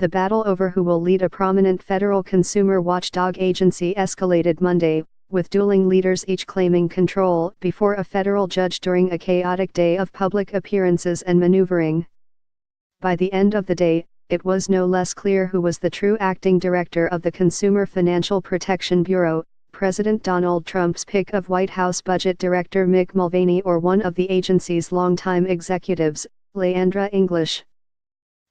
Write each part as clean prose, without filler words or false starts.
The battle over who will lead a prominent federal consumer watchdog agency escalated Monday, with dueling leaders each claiming control before a federal judge during a chaotic day of public appearances and maneuvering. By the end of the day, it was no less clear who was the true acting director of the Consumer Financial Protection Bureau, President Donald Trump's pick of White House Budget Director Mick Mulvaney or one of the agency's longtime executives, Leandra English.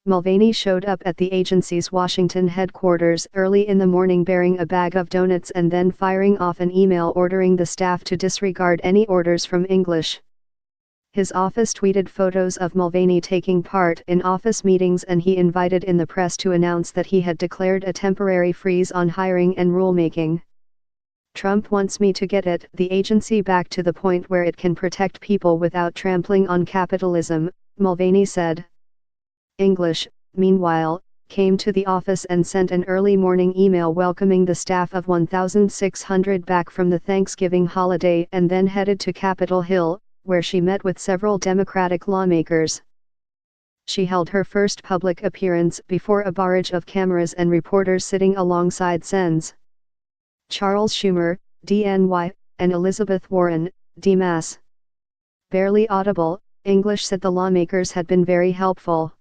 Mulvaney showed up at the agency's Washington headquarters early in the morning bearing a bag of donuts and then firing off an email ordering the staff to disregard any orders from English. His office tweeted photos of Mulvaney taking part in office meetings, and he invited in the press to announce that he had declared a temporary freeze on hiring and rulemaking. "Trump wants me to get the agency back to the point where it can protect people without trampling on capitalism," Mulvaney said. English, meanwhile, came to the office and sent an early morning email welcoming the staff of 1,600 back from the Thanksgiving holiday and then headed to Capitol Hill, where she met with several Democratic lawmakers. She held her first public appearance before a barrage of cameras and reporters sitting alongside Sens. Charles Schumer, DNY, and Elizabeth Warren, DMAS. Barely audible, English said the lawmakers had been very helpful.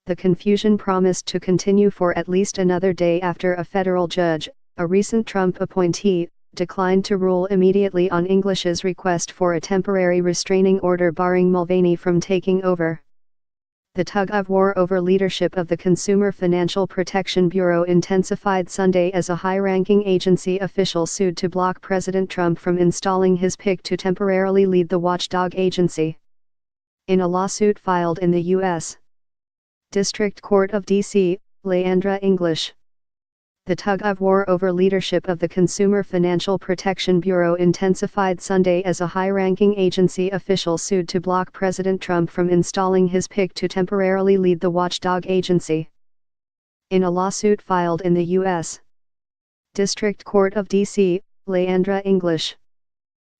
The confusion promised to continue for at least another day after a federal judge, a recent Trump appointee, declined to rule immediately on English's request for a temporary restraining order barring Mulvaney from taking over. The tug-of-war over leadership of the Consumer Financial Protection Bureau intensified Sunday as a high-ranking agency official sued to block President Trump from installing his pick to temporarily lead the watchdog agency. In a lawsuit filed in the U.S. District Court of D.C., Leandra English. The tug-of-war over leadership of the Consumer Financial Protection Bureau intensified Sunday as a high-ranking agency official sued to block President Trump from installing his pick to temporarily lead the watchdog agency. In a lawsuit filed in the U.S. District Court of D.C., Leandra English.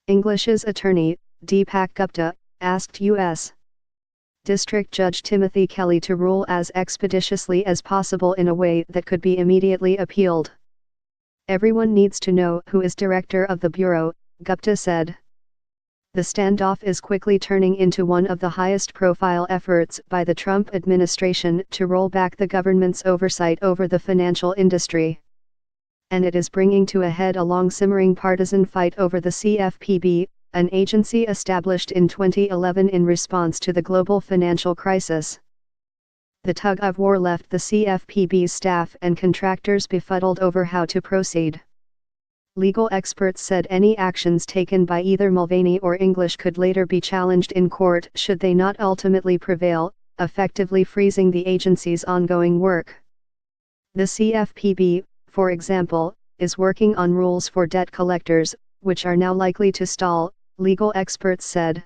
English's attorney, Deepak Gupta, asked U.S. District Judge Timothy Kelly to rule as expeditiously as possible in a way that could be immediately appealed. "Everyone needs to know who is director of the Bureau," Gupta said. The standoff is quickly turning into one of the highest-profile efforts by the Trump administration to roll back the government's oversight over the financial industry. And it is bringing to a head a long-simmering partisan fight over the CFPB, an agency established in 2011 in response to the global financial crisis. The tug-of-war left the CFPB's staff and contractors befuddled over how to proceed. Legal experts said any actions taken by either Mulvaney or English could later be challenged in court should they not ultimately prevail, effectively freezing the agency's ongoing work. The CFPB, for example, is working on rules for debt collectors, which are now likely to stall, legal experts said.